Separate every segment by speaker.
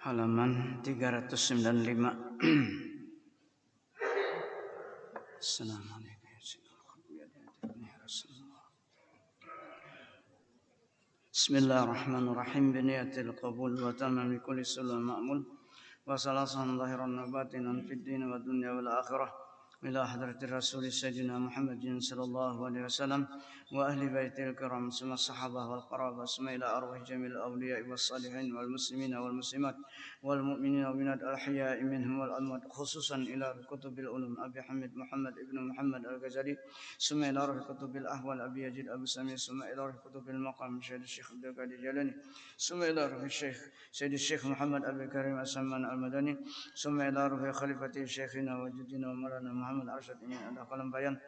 Speaker 1: halaman 395. Assalamualaikum. Bismillahirrahmanirrahim. Biniyatil qabul wa tamam kulli sulam ma'mul wa salasan zahiran nabatinan fid din wa dunya wal akhirah ila hadratir rasul sayyidina Muhammadin sallallahu alaihi wasallam wa ahli baitil kiram summa sahabah wal qarabah summa ila arwah jamil awliya was salihin wal muslimin wal muslimat wal mu'minin wa minat al ahya'i minhum wal amwat khususan ila kutubil ulum Abi Hamid Muhammad ibnu Muhammad al-Ghazali summa ila kutubil ahwal Abi Yazid Abu Sami summa ila kutubil maqam Syekh Abdul Qadir Jalani summa ila Syekh Muhammad Abdul Karim As-Samman Al-Madani summa ila khalifati Syekhina wa jadina wa malana Muhammad Arsyad ini ada kalam bayan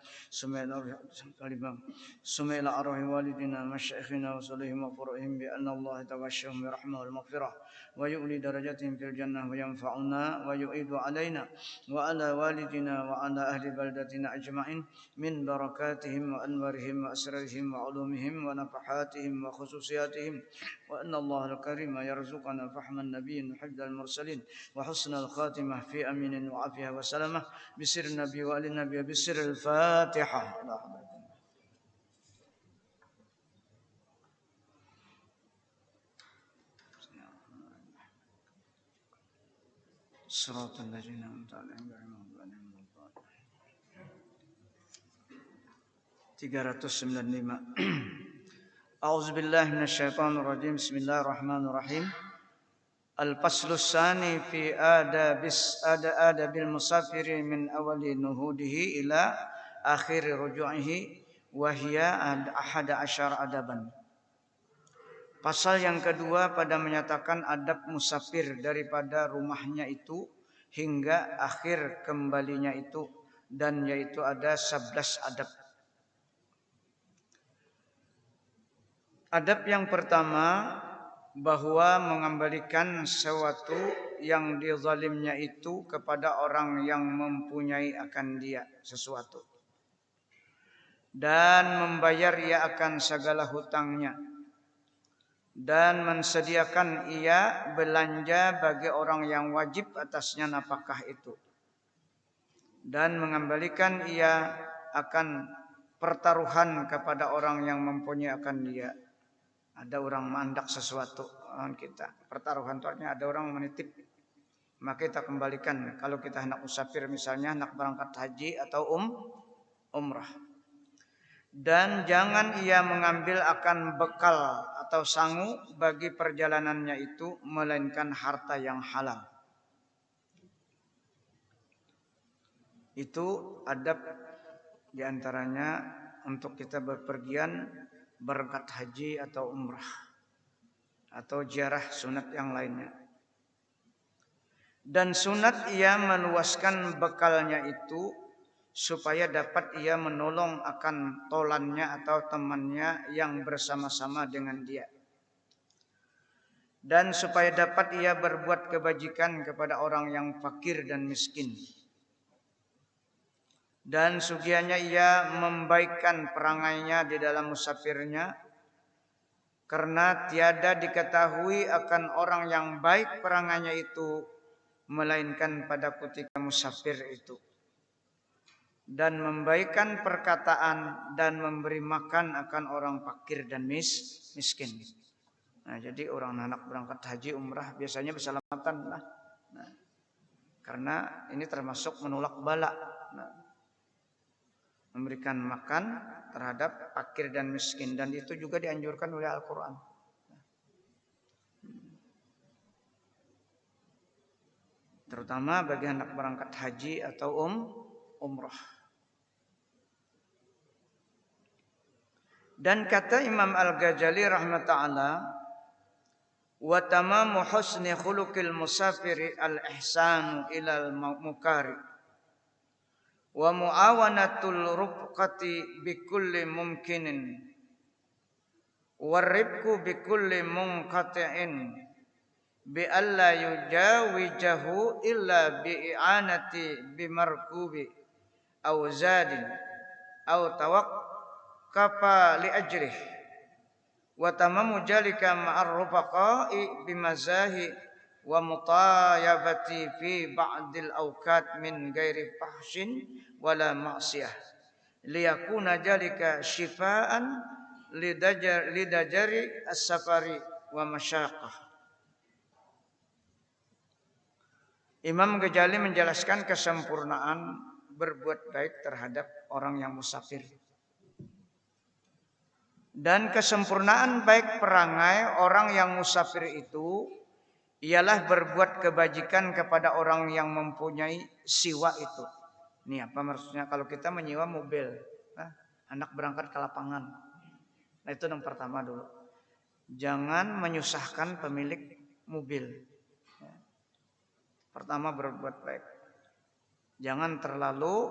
Speaker 1: summa ila arwahi walidina masyayikhina wa salihim wa furu'ihim bi anna Allah tawashshahum bi rahmah wal maghfirah wa yu'li darajatihim fil jannah wa yanfa'una wa yu'idu alaina wa ala walidina wa ala ahli baldatina ajma'in min barakatihim wa anwarihim wa asrarihim wa ulumihim wa nafahatihim wa khususiyatihim wa anna Allah al-karim yarzuqana fahman nabiyyin hifdzal mursalin wa husnal khatimah fi aminin wa afiyah wa salamah bisir nabi wa alin nabi bisir al-fatihah. Siratal ladzina an'amta 'alaihim ghairil maghdubi 'alaihim waladdallin. 395. A'udzubillahi minasyaitonir rajim. Bismillahirrahmanirrahim. Al-faslu tsani fi adabil musafiri min awali nuhudihi ila akhir ruju'ihi wa hiya 11 adaban. Pasal yang kedua pada menyatakan adab musafir daripada rumahnya itu hingga akhir kembalinya itu, dan yaitu ada 11 adab. Adab yang pertama, bahwa mengembalikan sesuatu yang dizalimnya itu kepada orang yang mempunyai akan dia sesuatu, dan membayar ia akan segala hutangnya, dan mensediakan ia belanja bagi orang yang wajib atasnya nafkah itu, dan mengembalikan ia akan pertaruhan kepada orang yang mempunyai akan dia. Ada orang mandak sesuatu kita, pertaruhan itu artinya ada orang menitip, maka kita kembalikan. Kalau kita hendak musafir misalnya hendak berangkat haji atau umrah, dan jangan ia mengambil akan bekal atau sangu bagi perjalanannya itu melainkan harta yang halal. Itu adab diantaranya untuk kita berpergian berangkat haji atau umrah atau ziarah sunat yang lainnya. Dan sunat ia meluaskan bekalnya itu supaya dapat ia menolong akan tolannya atau temannya yang bersama-sama dengan dia, dan supaya dapat ia berbuat kebajikan kepada orang yang fakir dan miskin, dan sugianya ia membaikkan perangainya di dalam musafirnya, karena tiada diketahui akan orang yang baik perangainya itu melainkan pada ketika musafir itu, dan membaikkan perkataan dan memberi makan akan orang fakir dan miskin. Nah, jadi orang anak berangkat haji umrah biasanya bersalamatan lah. Nah, karena ini termasuk menolak bala. Nah, memberikan makan terhadap fakir dan miskin, dan itu juga dianjurkan oleh Al-Quran. Terutama bagi anak berangkat haji atau umrah. Dan kata Imam Al-Ghazali rahmatullah, wa tamamu husni khuluqil musafiri al-ihsanu ilal mukari wa muawanatul rufqati bikulli mumkinin warifqu bikulli munqati'in bi alla yujawijahu illa bi i'anati bimarkubi aw zadin aw tawaqqafa li ajrih wa tamamu jalika ma'ar rufaqa'i bimazahi wa mutayabati fi ba'dil awqat min ghairi fahshin wala ma'siyah liyakuna jalika shifaan lidajari as-safari wa masyaqah. Imam Ghazali menjelaskan kesempurnaan berbuat baik terhadap orang yang musafir. Dan kesempurnaan baik perangai orang yang musafir itu ialah berbuat kebajikan kepada orang yang mempunyai siwa itu. Ini apa maksudnya? Kalau kita menyewa mobil, anak berangkat ke lapangan. Nah itu yang pertama dulu. Jangan menyusahkan pemilik mobil. Pertama berbuat baik. Jangan terlalu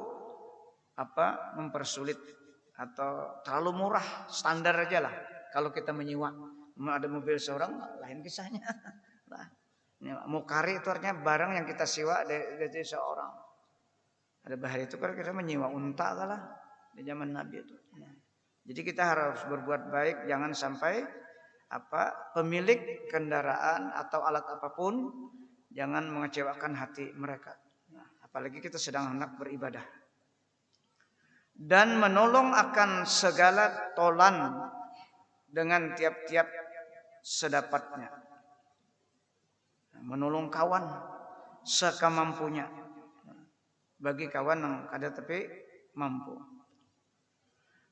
Speaker 1: mempersulit atau terlalu murah, standar aja lah. Kalau kita menyewa, ada mobil seorang lain kisahnya. Nah, mukari itu artinya barang yang kita sewa dari seorang. Ada bahaya itu kalau kita menyewa unta lah di zaman Nabi itu. Nah, jadi kita harus berbuat baik, jangan sampai pemilik kendaraan atau alat apapun jangan mengecewakan hati mereka. Nah, apalagi kita sedang hendak beribadah. Dan menolong akan segala tolan dengan tiap-tiap sedapatnya. Menolong kawan sekamampunya. Bagi kawan yang kada tapi mampu.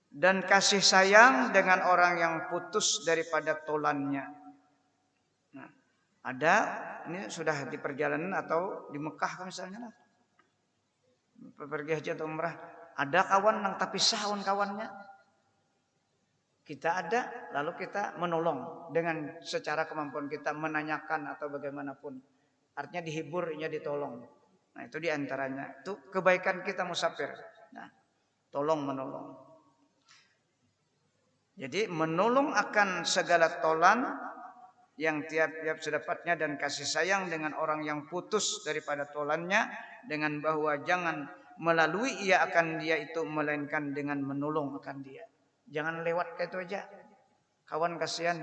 Speaker 1: Dan kasih sayang dengan orang yang putus daripada tolannya. Nah, ada ini sudah di perjalanan atau di Mekah misalnya lah. Pergi haji atau umrah, ada kawan yang tapi kawannya. Kita ada, lalu kita menolong dengan secara kemampuan kita menanyakan atau bagaimanapun. Artinya dihibur, ditolong. Nah, itu diantaranya. Itu kebaikan kita musafir. Nah, tolong menolong. Jadi menolong akan segala tolan yang tiap-tiap sedapatnya dan kasih sayang dengan orang yang putus daripada tolannya dengan bahwa jangan melalui ia akan dia itu melainkan dengan menolong akan dia. Jangan lewat kayak itu aja. Kawan kasihan.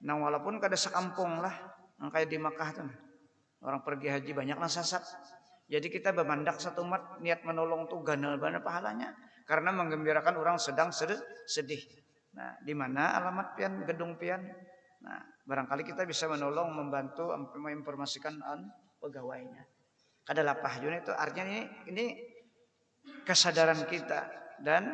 Speaker 1: Nah walaupun kada sekampung lah, kayak di Makkah tuh. Orang pergi haji banyaklah sasat. Jadi kita bermandak satu umat niat menolong tuh ganal-ganal pahalanya karena menggembirakan orang sedang sedih. Nah, di mana alamat pian, gedung pian. Nah, barangkali kita bisa menolong, membantu, menginformasikan pegawainya. Kada lapah juga itu artinya ini kesadaran kita dan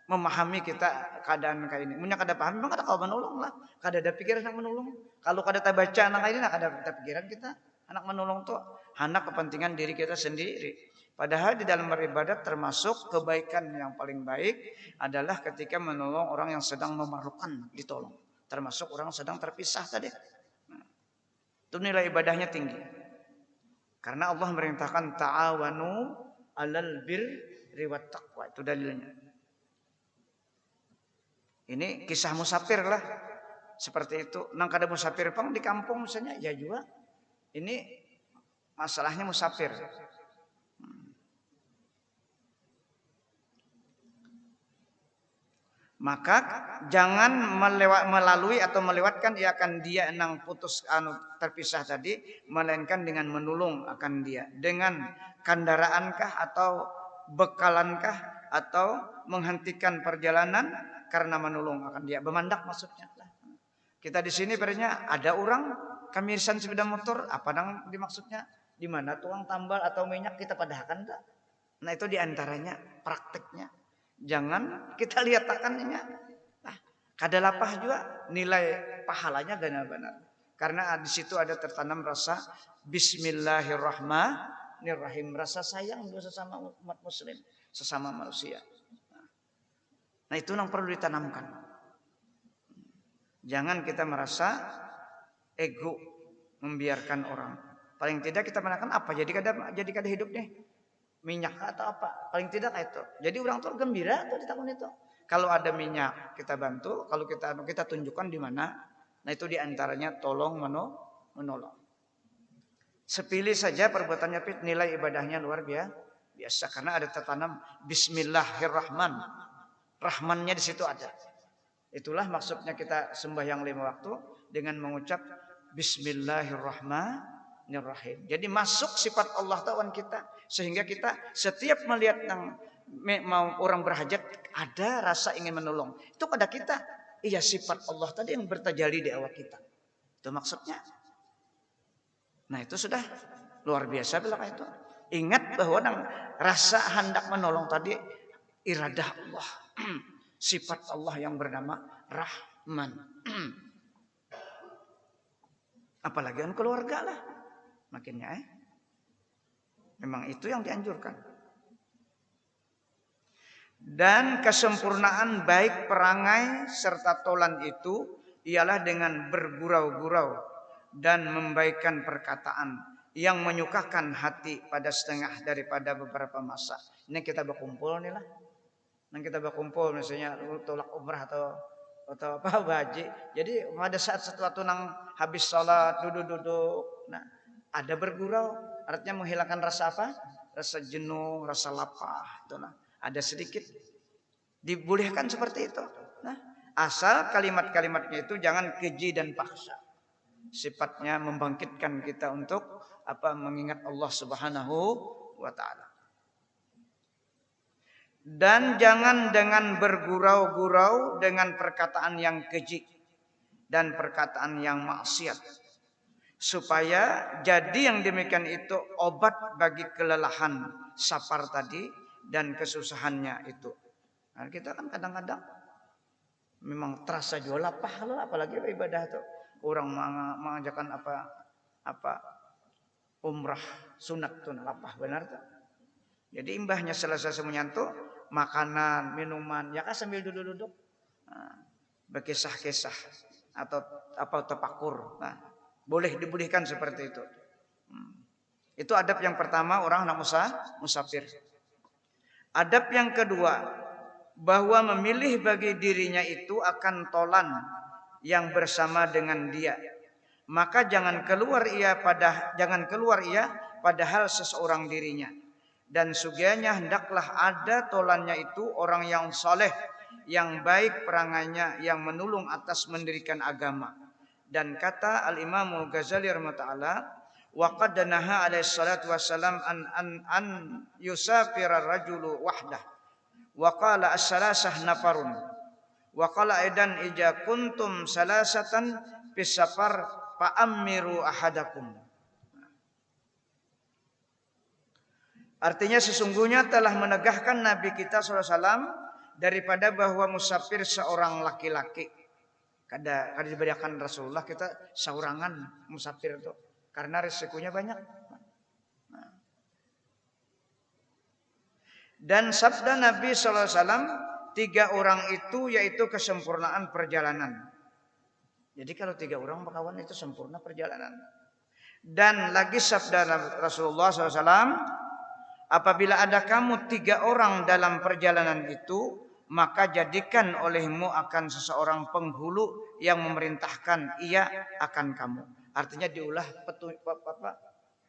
Speaker 1: memahami kita keadaan kayak ini. Munya kada paham memang kada kau menolong lah. Kada ada pikiran nak menolong. Kalau kada tak baca anak ini nak kada ada pikiran kita anak menolong tuh anak kepentingan diri kita sendiri. Padahal di dalam beribadat termasuk kebaikan yang paling baik adalah ketika menolong orang yang sedang memerlukan ditolong. Termasuk orang sedang terpisah tadi. Nah, itu nilai ibadahnya tinggi. Karena Allah merintahkan ta'awanu 'alal birri wat taqwa. Itu dalilnya. Ini kisah musafir lah. Seperti itu. Nang kada musafir pang di kampung misalnya ya juga. Ini masalahnya musafir. Maka jangan melalui atau melewatkan ia akan dia nang putus terpisah tadi melainkan dengan menolong akan dia dengan kendaraankah atau bekalankah atau menghentikan perjalanan karena menolong akan dia bermandak maksudnya. Kita di sini berarti ada orang kami irisan sepeda motor apa nang dimaksudnya di mana tuang tambal atau minyak kita padahkan enggak. Nah itu diantaranya prakteknya. Jangan kita lihat akannya. Nah, kada lapah juga nilai pahalanya benar-benar. Karena di situ ada tertanam rasa Bismillahirrahmanirrahim, rasa sayang sesama umat muslim, sesama manusia. Nah, itu yang perlu ditanamkan. Jangan kita merasa ego membiarkan orang. Paling tidak kita mengatakan apa jadi kada hidup nih. Minyak atau apa paling tidak itu jadi orang tuh gembira tuh di tahun itu kalau ada minyak kita bantu kalau kita tunjukkan di mana nah itu diantaranya tolong menolong sepilih saja perbuatannya nilai ibadahnya luar biasa karena ada tertanam Bismillahirrahman rahmannya di situ ada itulah maksudnya kita sembahyang 5 waktu dengan mengucap
Speaker 2: Bismillahirrahmanirrahim. Jadi masuk sifat Allah tawan kita, sehingga kita setiap melihat mau orang berhajat ada rasa ingin menolong. Itu pada kita. Iya, sifat Allah tadi yang bertajalli di awal kita. Itu maksudnya. Nah, itu sudah luar biasa bilang itu. Ingat bahwa rasa hendak menolong tadi iradah Allah. Sifat Allah yang bernama Rahman. Apalagi kan keluarga lah. Makinnya memang itu yang dianjurkan. Dan kesempurnaan baik perangai serta tolan itu ialah dengan bergurau-gurau dan membaikkan perkataan yang menyukakan hati pada setengah daripada beberapa masa. Ini kita berkumpul nih lah. Nah, kita berkumpul misalnya tolak umrah atau apa haji. Jadi pada saat sesuatu nang habis sholat duduk. Nah, ada bergurau, artinya menghilangkan rasa apa? Rasa jenuh, rasa lapar. Itu nah, ada sedikit dibolehkan seperti itu. Nah, asal kalimat-kalimatnya itu jangan keji dan paksa. Sifatnya membangkitkan kita untuk apa? Mengingat Allah Subhanahu wa taala. Dan jangan dengan bergurau-gurau dengan perkataan yang keji dan perkataan yang maksiat. Supaya jadi yang demikian itu obat bagi kelelahan safar tadi dan kesusahannya itu. Nah, kita kan kadang-kadang memang terasa jual lapah loh, apalagi ibadah tuh. Orang mengajarkan apa umrah sunat tuh lapah benar tuh. Jadi imbahnya selesai semuanya tuh makanan, minuman, ya kan sambil duduk-duduk, berkisah-kisah atau apa tafakur. Nah, dibolehkan seperti itu. Itu adab yang pertama orang nak musafir. Adab yang kedua, bahwa memilih bagi dirinya itu akan tolan yang bersama dengan dia. Maka jangan keluar ia padahal seseorang dirinya. Dan sugianya hendaklah ada tolannya itu orang yang soleh, yang baik perangainya, yang menulung atas mendirikan agama. Dan kata Al-Imam Al-Ghazali rahimahullah, wa qad naha alaihi salatu wassalam an yusafira rajulu wahdah. Wa qala as-salasah nafarun. Wa qala aidan ija kuntum salasatan fis safar fa'ammiru ahadakum. Artinya sesungguhnya telah menegahkan Nabi kita SAW daripada bahwa musafir seorang laki-laki. Kada diberikan Rasulullah kita saurangan musafir itu karena risikonya banyak. Dan sabda Nabi SAW 3 orang itu yaitu kesempurnaan perjalanan. Jadi kalau 3 orang berkawan itu sempurna perjalanan. Dan lagi sabda Rasulullah SAW, apabila ada kamu 3 orang dalam perjalanan itu, maka jadikan olehmu akan seseorang penghulu yang memerintahkan ia akan kamu. Artinya diulah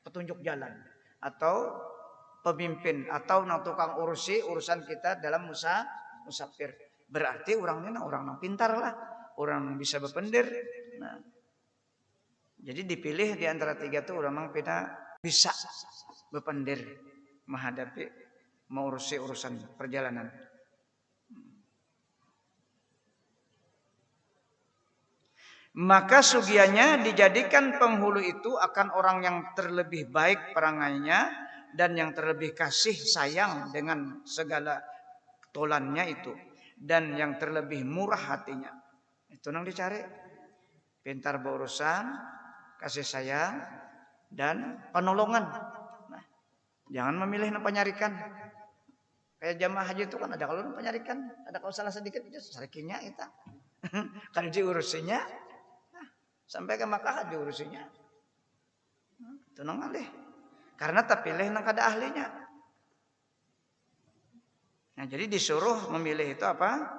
Speaker 2: petunjuk jalan atau pemimpin atau tukang urusan kita dalam musafir. Berarti orangnya orang pintar lah, orang bisa berpendir. Nah, jadi dipilih di antara 3 itu orang bisa berpendir mengurusi urusan perjalanan. Maka sugianya dijadikan penghulu itu akan orang yang terlebih baik perangainya dan yang terlebih kasih sayang dengan segala tolannya itu dan yang terlebih murah hatinya. Itu yang dicari. Pintar berurusan, kasih sayang dan penolongan. Nah, jangan memilih penyarikan. Kayak jamaah haji itu kan ada kalau penyarikan, ada kalau salah sedikit itu sarikinya kita. Kan diurusinya sampai ke Makkah diurusinya. Tenang alih. Karena terpilih nang kada ahlinya. Nah, jadi disuruh memilih itu apa?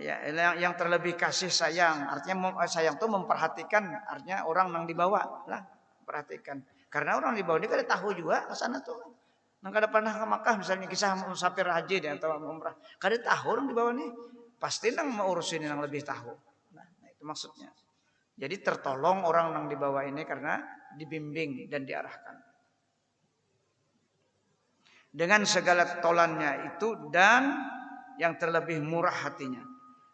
Speaker 2: Ya, yang terlebih kasih sayang. Artinya sayang itu memperhatikan, artinya orang yang dibawa lah, perhatikan. Karena orang dibawa ini kada tahu juga ke sana tuh. Nang kada pernah ke Makkah misalnya kisah musafir haji atau umrah. Kada tahu orang dibawa nih. Pasti nang mau urusin yang lebih tahu. Nah, itu maksudnya. Jadi tertolong orang yang di bawah ini karena dibimbing dan diarahkan. Dengan segala tolannya itu dan yang terlebih murah hatinya.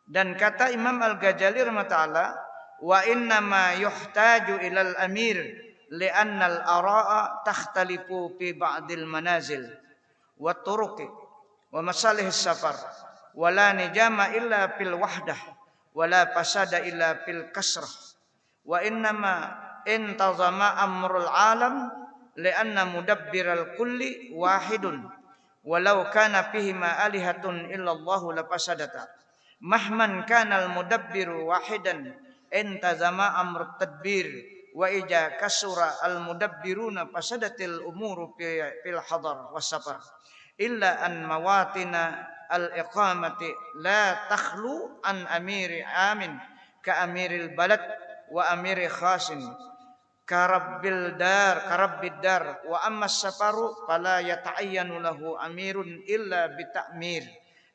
Speaker 2: Dan kata Imam Al-Ghazali rahimahullah, wa inna ma yuhtaju ilal amir li'anna al-ara'a takhtalifu fi ba'dil manazil wa turuqi wa masalih safar wa la nijama illa fil wahdah wa la fasada illa fil kasrah wa inna ma intazama amrul alam li'anna mudabbiral kulli wahidun walau kana fihi ma alihatun illallahu la fasadata mahman kana al mudabbiru wahidan intazama amrut tadbir wa ija kasura al mudabbiruna fasadatil umuru fil hadar was safar illa an mawatina al iqamati la takhlu an amiri amin ka amiril balad wa amiri khasin karabbid dar wa amma safaru fala yata'ayyanu lahu amirun illa bitamir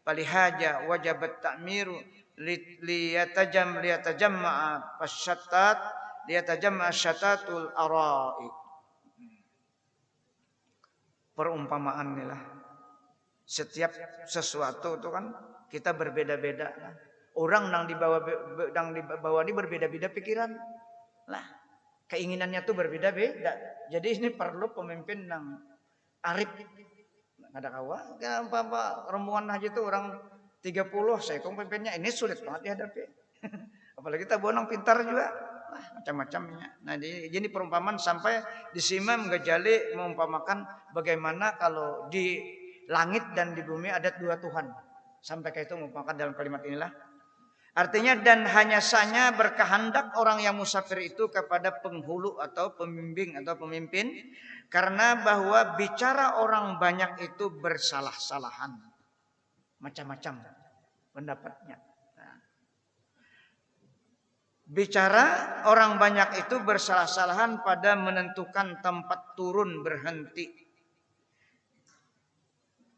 Speaker 2: falihaja wajabat ta'miru liyatajamma'a fasyattat liyatajamma'a syatatul ara'i. Perumpamaan inilah setiap sesuatu itu kan kita berbeda-beda. Orang yang di bawah ini berbeda-beda pikiran lah. Keinginannya tuh berbeda-beda. Jadi ini perlu pemimpin yang arif. Ada kawan, rombongan haji itu orang 30, saya pemimpinnya ini sulit banget dihadapi. Apalagi kita bonong pintar juga. Wah, macam-macamnya. Nah, jadi perumpamaan sampai di Imam Ghazali mengumpamakan bagaimana kalau di langit dan di bumi ada dua Tuhan. Sampai kayak itu mengumpamakan dalam kalimat inilah. Artinya dan hanya saja berkehendak orang yang musafir itu kepada penghulu atau pembimbing atau pemimpin karena bahwa bicara orang banyak itu bersalah-salahan macam-macam pendapatnya. Nah, bicara orang banyak itu bersalah-salahan pada menentukan tempat turun berhenti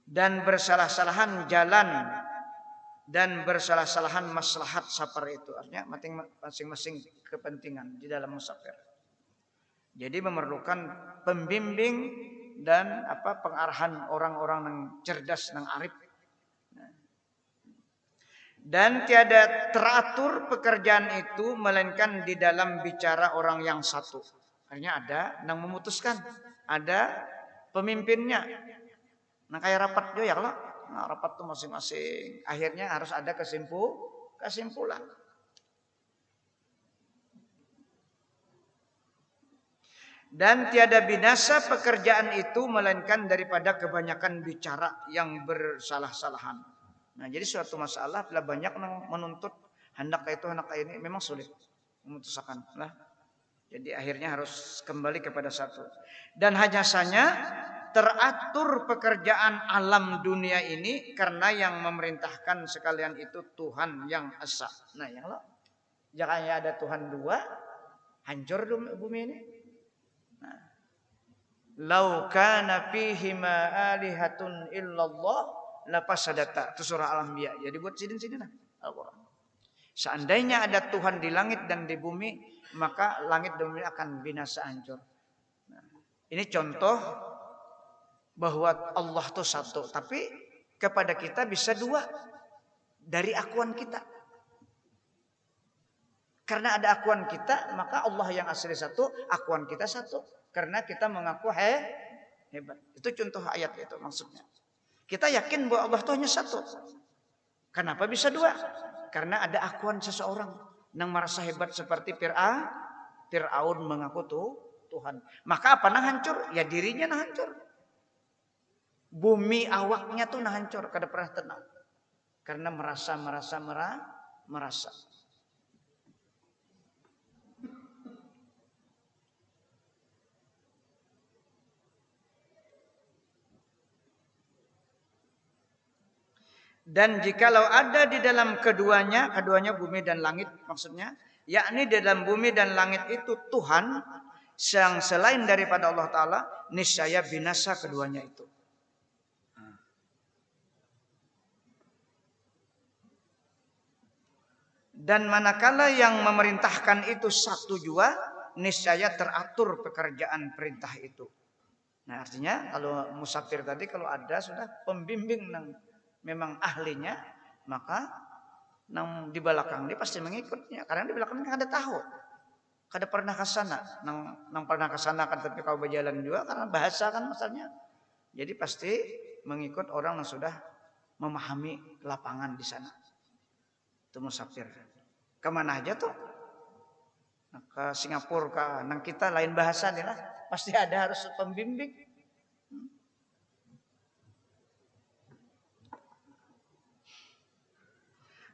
Speaker 2: dan bersalah-salahan jalan dan bersalah-salahan maslahat safar itu artinya masing-masing kepentingan di dalam musafir. Jadi memerlukan pembimbing dan pengarahan orang-orang yang cerdas yang arif. Dan tiada teratur pekerjaan itu melainkan di dalam bicara orang yang satu. Artinya ada yang memutuskan, ada pemimpinnya. Nah kayak rapat juga ya kalau rapat tuh masing-masing akhirnya harus ada kesimpulan. Dan tiada binasa pekerjaan itu melainkan daripada kebanyakan bicara yang bersalah-salahan. Nah, jadi suatu masalah bila banyak menuntut hendak itu hendak ini memang sulit memutuskan lah. Jadi akhirnya harus kembali kepada satu. Dan hanya saja teratur pekerjaan alam dunia ini karena yang memerintahkan sekalian itu Tuhan yang esa. Nah, yang lo jangan ada Tuhan dua, hancur bumi ini. Nah, lau kana fihi ma alihatun illallah la fasadata. Itu surah Al-Anbiya. Jadi buat sidin-sidin Al-Qur'an. Seandainya ada Tuhan di langit dan di bumi, maka langit dan bumi akan binasa hancur. Nah, ini contoh bahwa Allah itu satu, tapi kepada kita bisa dua dari akuan kita. Karena ada akuan kita, maka Allah yang asli satu, akuan kita satu. Karena kita mengaku hebat. Itu contoh ayat itu maksudnya. Kita yakin bahwa Allah itu hanya satu. Kenapa bisa dua? Karena ada akuan seseorang yang merasa hebat seperti Fir'aun mengaku Tuhan. Maka apa yang hancur? Ya dirinya yang hancur. Bumi awaknya tuh hancur, kada pernah tenang. Karena merasa. Dan jikalau ada di dalam keduanya bumi dan langit maksudnya, yakni di dalam bumi dan langit itu Tuhan yang selain daripada Allah Ta'ala, niscaya binasa keduanya itu. Dan manakala yang memerintahkan itu satu jua, niscaya teratur pekerjaan perintah itu. Nah, artinya kalau musafir tadi kalau ada sudah pembimbing nang memang ahlinya, maka nang di belakang dia pasti mengikutnya. Karena di belakang kan ada tahu. Kada pernah kesana, nang pernah kesana kan tapi kau berjalan juga karena bahasa kan masalahnya. Jadi pasti mengikut orang yang sudah memahami lapangan di sana. Itu musafir. Kemana aja tuh? Ke Singapura, ke nang kita lain bahasa nih lah. Pasti ada harus pembimbing.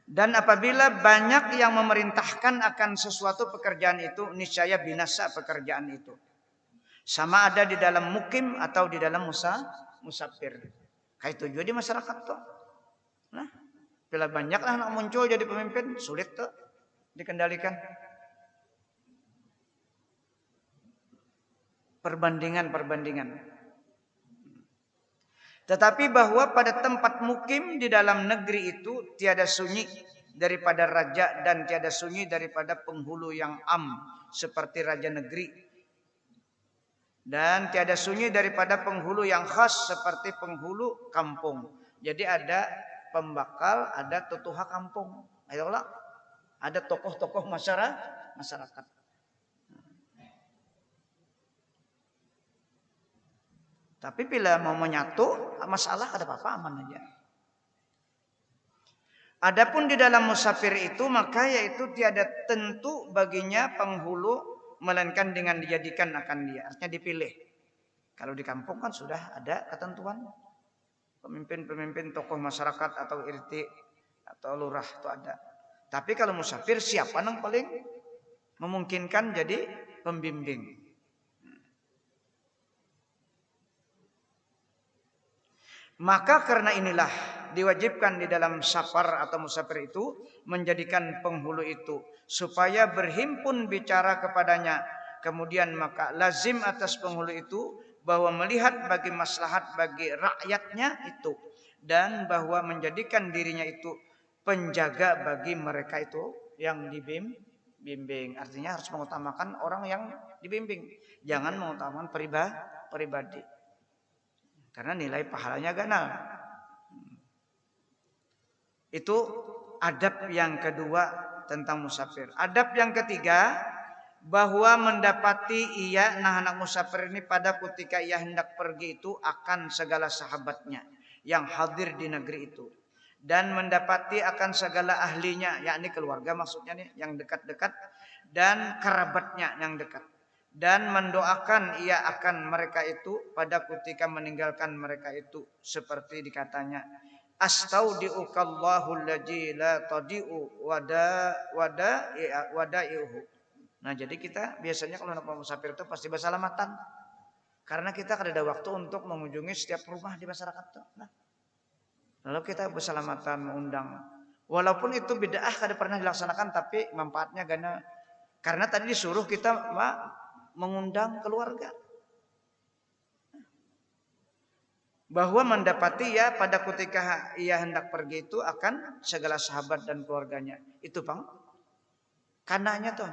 Speaker 2: Dan apabila banyak yang memerintahkan akan sesuatu pekerjaan itu, niscaya binasa pekerjaan itu. Sama ada di dalam mukim atau di dalam musafir. Kayak itu juga di masyarakat tuh. Nah, bila banyaklah anak muncul jadi pemimpin, sulit tuh dikendalikan. Perbandingan. Tetapi bahwa pada tempat mukim di dalam negeri itu tiada sunyi daripada raja dan tiada sunyi daripada penghulu yang seperti raja negeri. Dan tiada sunyi daripada penghulu yang khas seperti penghulu kampung. Jadi ada pembakal, ada tetuha kampung. Ayolah, ada tokoh-tokoh masyarakat. Tapi bila mau menyatu, masalah ada apa-apa aman aja. Adapun di dalam musafir itu maka yaitu tiada tentu baginya penghulu melainkan dengan dijadikan akan dia. Artinya dipilih. Kalau di kampung kan sudah ada ketentuan. Pemimpin-pemimpin tokoh masyarakat atau RT atau lurah itu ada. Tapi kalau musafir siapa yang paling memungkinkan jadi pembimbing? Maka karena inilah diwajibkan di dalam safar atau musafir itu menjadikan penghulu itu supaya berhimpun bicara kepadanya. Kemudian maka lazim atas penghulu itu bahwa melihat bagi maslahat bagi rakyatnya itu dan bahwa menjadikan dirinya itu penjaga bagi mereka itu yang dibimbing. Artinya harus mengutamakan orang yang dibimbing, jangan mengutamakan pribadi. Karena nilai pahalanya ganal. Itu adab yang kedua tentang musafir. Adab yang ketiga, bahwa mendapati ia anak musafir ini pada ketika ia hendak pergi itu akan segala sahabatnya yang hadir di negeri itu. Dan mendapati akan segala ahlinya, yakni keluarga maksudnya nih, yang dekat-dekat. Dan kerabatnya yang dekat. Dan mendoakan ia akan mereka itu pada ketika meninggalkan mereka itu seperti dikatanya astaudiukallahu allazi la tadiu wadaihu. Nah, jadi kita biasanya kalau nak musafir itu pasti bersalamatan. Karena kita ada waktu untuk mengunjungi setiap rumah di masyarakat tuh. Nah, lalu kita bersalamatan mengundang. Walaupun itu bid'ah kada pernah dilaksanakan tapi manfaatnya karena tadi disuruh kita mengundang keluarga. Bahwa mendapati ya pada ketika ia hendak pergi itu akan segala sahabat dan keluarganya. Itu Bang. Karenanya tuh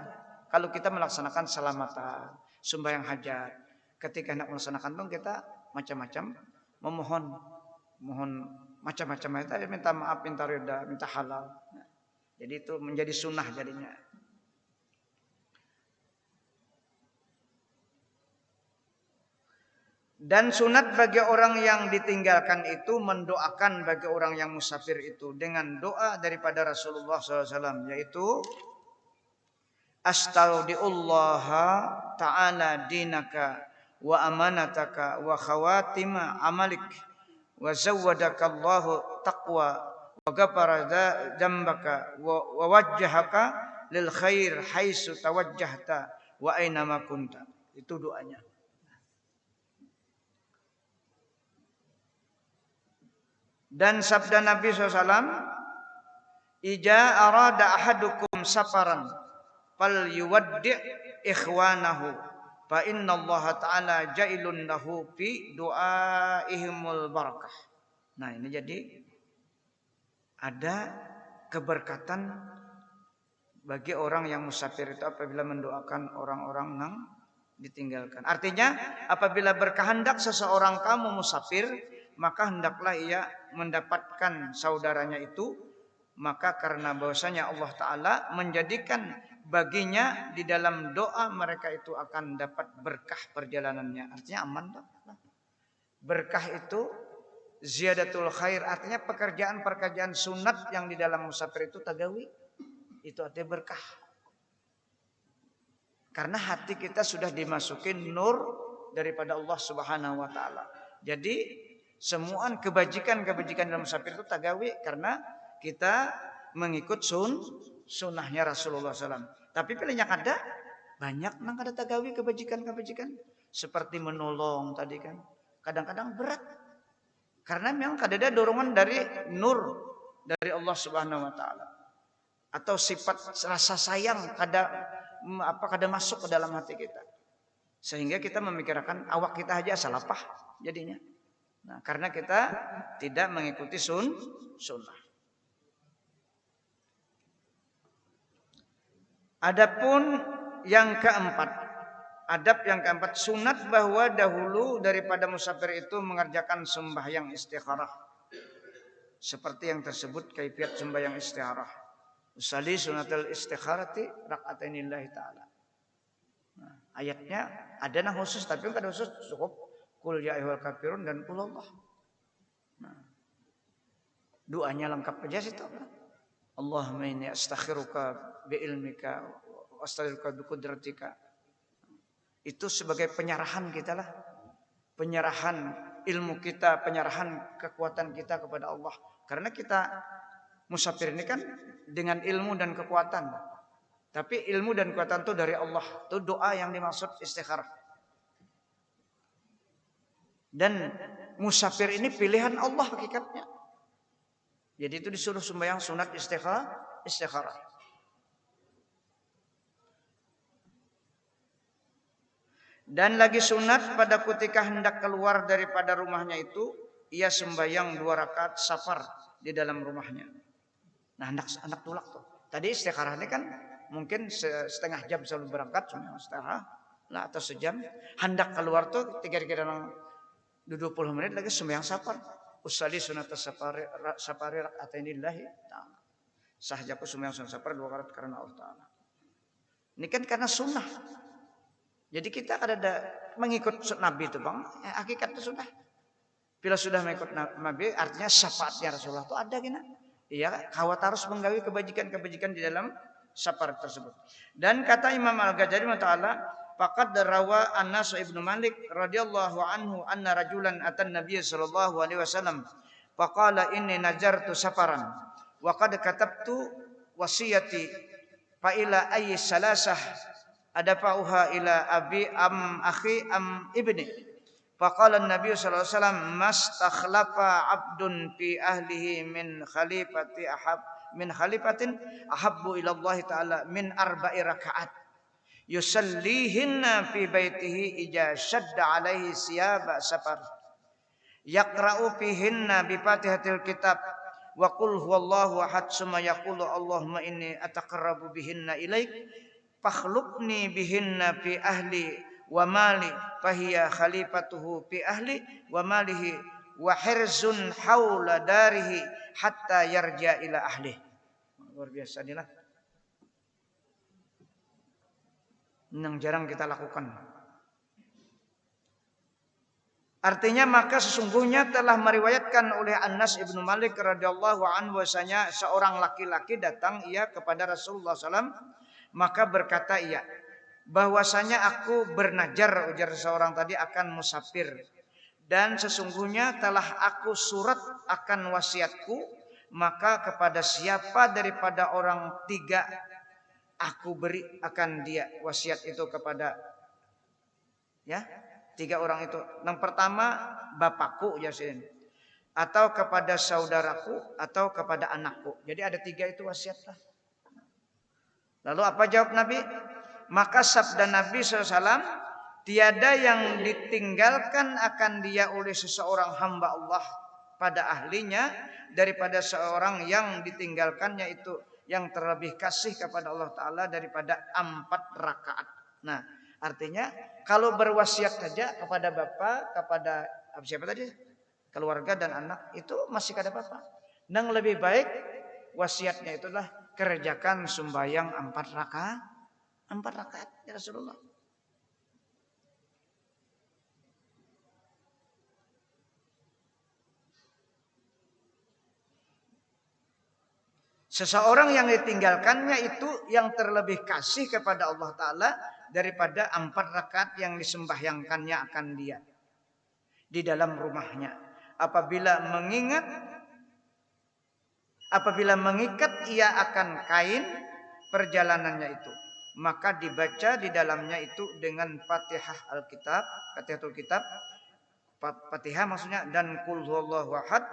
Speaker 2: kalau kita melaksanakan salamatan, sembahyang hajat, ketika hendak melaksanakan tuh kita macam-macam mohon macam-macam itu minta maaf, minta ridha, minta halal. Nah, jadi itu menjadi sunnah jadinya. Dan sunat bagi orang yang ditinggalkan itu mendoakan bagi orang yang musafir itu dengan doa daripada Rasulullah SAW, yaitu astaudiullaha ta'ala dinaka wa amanataka wa khawatima amalik wa zawwadakallahu taqwa wa ghafara dzambaka wa wajjahaka lil khair haitsu tawajjahta wa aina ma kunta. Itu doanya. Dan sabda Nabi SAW, ija arada ahadukum safaran fal yuwaddi' ikhwanahu fa inna Allah ta'ala ja'ilun lahu fi du'aihimul barakah. Nah, ini jadi ada keberkatan bagi orang yang musafir itu apabila mendoakan orang-orang yang ditinggalkan. Artinya apabila berkehendak seseorang kamu musafir, maka hendaklah ia mendapatkan saudaranya itu. Maka karena bahwasanya Allah Ta'ala menjadikan baginya di dalam doa mereka itu akan dapat berkah perjalanannya. Artinya aman. Berkah itu ziyadatul khair, artinya pekerjaan-pekerjaan sunat yang di dalam musafir itu tagawi. Itu artinya berkah. Karena hati kita sudah dimasukin nur daripada Allah Subhanahu wa taala. Jadi semua kebajikan-kebajikan dalam musafir itu tagawi karena kita mengikut sunnahnya Rasulullah SAW. Tapi pilihnya ada banyak nang ada tagawi kebajikan-kebajikan seperti menolong tadi kan. Kadang-kadang berat. Karena memang kadang ada dorongan dari nur dari Allah Subhanahu wa taala. Atau sifat rasa sayang kadang masuk ke dalam hati kita. Sehingga kita memikirkan awak kita aja salapah jadinya. Nah, karena kita tidak mengikuti sunnah. Adapun yang keempat, adab yang keempat, sunat bahwa dahulu daripada musafir itu mengerjakan sembahyang istikharah. Seperti yang tersebut kaifiat sembahyang istikharah. Usalli sunatul istikharati raka'atainillahi ta'ala. Nah, ayatnya ada nah khusus, tapi enggak ada khusus, cukup qul ya ayyuhal kafirun dan qul Allah. Nah, doanya lengkap aja situ. Allahumma inni astakhiruka bi ilmika wa astaghfiruka bi qudratika. Itu sebagai penyerahan kita lah. Penyerahan ilmu kita, penyerahan kekuatan kita kepada Allah. Karena kita musafir ini kan dengan ilmu dan kekuatan. Tapi ilmu dan kekuatan itu dari Allah. Itu doa yang dimaksud istikharah. Dan musafir ini pilihan Allah hakikatnya. Jadi itu disuruh sembahyang sunat istikharah. Dan lagi sunat pada ketika hendak keluar daripada rumahnya itu, ia sembahyang 2 rakaat safar di dalam rumahnya. Nah, anak tulak tuh. Tadi istikharah ini kan mungkin setengah jam sebelum berangkat, setengah lah atau sejam. Hendak keluar tuh kira-kira 20 menit lagi sembahyang safar. Usalli sunata safari raka'atainillahi ta'ala. Sahjaku sembahyang sunat safar 2 rakaat karena Allah Ta'ala. Ini kan karena sunnah. Jadi kita ada mengikut Nabi itu bang, hakikatnya sudah. Bila sudah mengikut Nabi, artinya syafaatnya Rasulullah itu ada gina. Iya, kawat harus menggawi kebajikan-kebajikan di dalam safar tersebut. Dan kata Imam Al-Ghazali Ta'ala, faqad rawa Anas ibnu Malik radhiyallahu anhu anna rajulan atan Nabiy sallallahu alaihi wasallam faqala inni najartu safaran wa qad katabtu wasiyati fa ila ayyi salasah adafa'uha ila abi am akhi am ibni. Faqala an-nabiy sallallahu alaihi wasallam mastakhlafa 'abdun fi ahlihi min khalifatin ahabbu ila Allah taala min 4 rakaat yusallihinna fi baitihi ija shadda alaihi siyaba safar yaqra'u fihinna bi fatihatil kitab wa qul huwallahu ahad summa yaqulu Allahumma inni ataqarrabu bihinna ilaik fakhlubni bihinna fi ahli wa mali fahiya khalifatuhu fi ahli wa malihi wa hirzun haula darihi hatta yarja ila ahli. Luar biasa inilah yang jarang kita lakukan. Artinya maka sesungguhnya telah meriwayatkan oleh Anas ibnu Malik radhiyallahu anhu bahwasanya seorang laki-laki datang ia kepada Rasulullah SAW, maka berkata ia, bahwasanya aku bernajar, ujar seorang tadi, akan musafir, dan sesungguhnya telah aku surat akan wasiatku, maka kepada siapa daripada orang 3 aku beri akan dia wasiat itu kepada 3 orang itu. Yang pertama bapakku Yasin, atau kepada saudaraku, atau kepada anakku. Jadi ada 3 itu wasiatlah. Lalu apa jawab Nabi? Maka sabda Nabi SAW, tiada yang ditinggalkan akan dia oleh seseorang hamba Allah pada ahlinya daripada seorang yang ditinggalkannya itu yang terlebih kasih kepada Allah Ta'ala daripada 4 rakaat. Nah, artinya kalau berwasiat saja kepada bapak, kepada siapa tadi? Keluarga dan anak, itu masih kada apa-apa. Yang lebih baik wasiatnya itulah kerjakan sembahyang 4 rakaat. 4 rakaat ya Rasulullah. Seseorang yang ditinggalkannya itu yang terlebih kasih kepada Allah Ta'ala daripada 4 rakaat yang disembahyangkannya akan dia di dalam rumahnya. Apabila mengikat ia akan kain perjalanannya itu, maka dibaca di dalamnya itu dengan Fatihah Alkitab, Fatihatul Kitab, Fatihah maksudnya, dan Qul huwallahu ahad.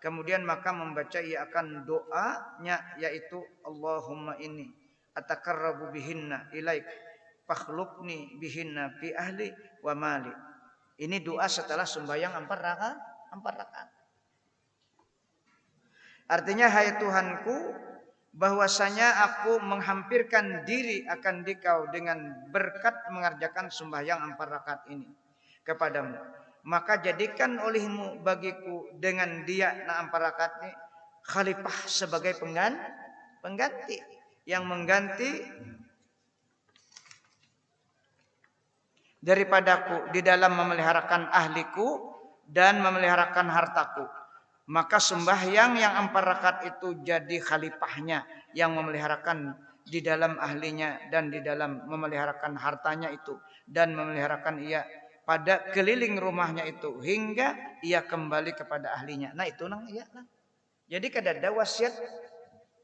Speaker 2: Kemudian maka membaca ia akan doanya, yaitu Allahumma inni atakarrabu bihinna ilaik fakhlukni bihinna fi ahli wa mali. Ini doa setelah sembahyang 4 rakaat. 4 rakaat. Artinya, hai Tuhanku, bahwasanya aku menghampirkan diri akan Dikau dengan berkat mengerjakan sembahyang 4 rakaat ini kepadamu. Maka jadikan olehmu bagiku dengan dia 4 rakaat ini khalifah sebagai pengganti yang mengganti daripadaku di dalam memeliharakan ahliku dan memeliharakan hartaku. Maka sembahyang yang 4 rakaat itu jadi khalifahnya yang memeliharakan di dalam ahlinya dan di dalam memeliharakan hartanya itu, dan memeliharakan ia pada keliling rumahnya itu hingga ia kembali kepada ahlinya. Nah itu nang iya nah. Jadi kada ada wasiat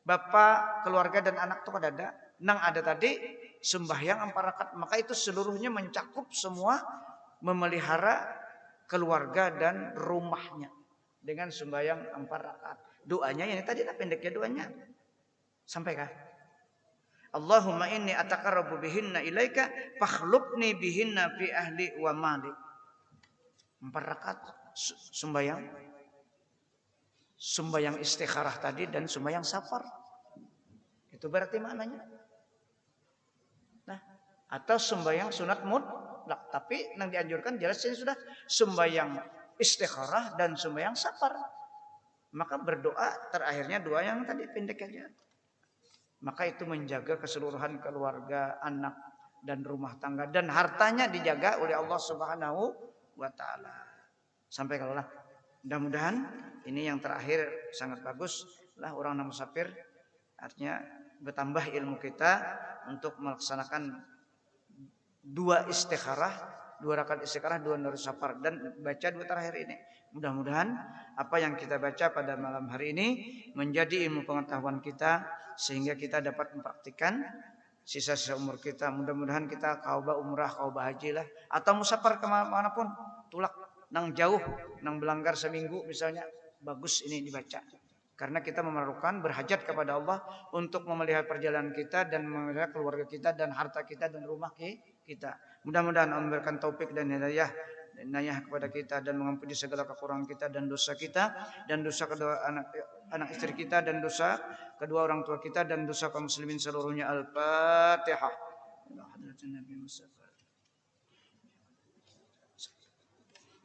Speaker 2: bapak, keluarga dan anak tuh kada ada. Nang ada tadi sembahyang 4 rakaat, maka itu seluruhnya mencakup semua memelihara keluarga dan rumahnya dengan sembahyang 4 rakaat. Doanya ini tadi lah pendeknya doanya. Sampai kah? Allahumma inni atakarrabu bihinna ilaika fakhlukni bihinna fi ahli wa mali. 4 rakaat sembahyang. Sembahyang istikharah tadi dan sembahyang safar. Itu berarti maknanya. Nah, atau sembahyang sunat mutlak, tapi yang dianjurkan jelas ini sudah sembahyang istikharah dan sembahyang safar. Maka berdoa terakhirnya doa yang tadi pendek aja. Maka itu menjaga keseluruhan keluarga, anak dan rumah tangga, dan hartanya dijaga oleh Allah Subhanahu wa taala. Sampai kalau lah. Mudah-mudahan ini yang terakhir sangat bagus lah orang musafir, artinya bertambah ilmu kita untuk melaksanakan 2 istikharah, 2 rakaat istikharah, 2 nurul safar, dan baca 2 terakhir ini. Mudah-mudahan apa yang kita baca pada malam hari ini menjadi ilmu pengetahuan kita sehingga kita dapat mempraktikkan sisa-sisa umur kita. Mudah-mudahan kita kauba umrah, kauba haji lah, atau musafar kemana pun, tulak nang jauh, nang belanggar seminggu misalnya, bagus ini dibaca. Karena kita memerlukan berhajat kepada Allah untuk memelihara perjalanan kita dan memelihara keluarga kita dan harta kita dan rumah kita. Mudah-mudahan Allah memberikan taufik dan hidayah kepada kita dan mengampuni segala kekurangan kita dan dosa kita dan dosa kedua anak istri kita dan dosa kedua orang tua kita dan dosa kaum muslimin seluruhnya. Al-Fatihah.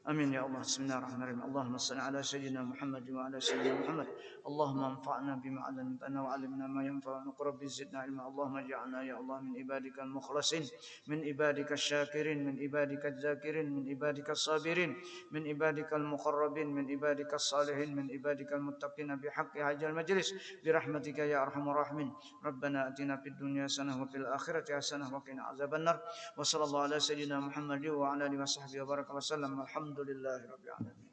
Speaker 2: Amin ya Allah. Bismillahirrahmanirrahim. Allahumma salli ala sayyidina Muhammad wa ala sayyidina Muhammad. Allahumma anfa'na bima 'allamtana wa 'allimna ma yanfa'una wa rabbi zidna ilma. Allahumma ij'alna ya Allah min ibadikal mukhlasin, min ibadikasy syakirin, min ibadikadz zakirin, min ibadikas sabirin, min ibadikal muqarrabin, min ibadikas salihin, min ibadikal muttaqin bi haqqi hadzal majlis bi rahmatika ya arhamar rahimin. Rabbana atina fid dunya hasanah wa fil akhirati hasanah wa qina azabannar. Wa sallallahu ala sayyidina Muhammad wa ala alihi wa sahbihi wa baraka wa sallam. Alhamdulillahirabbil alamin.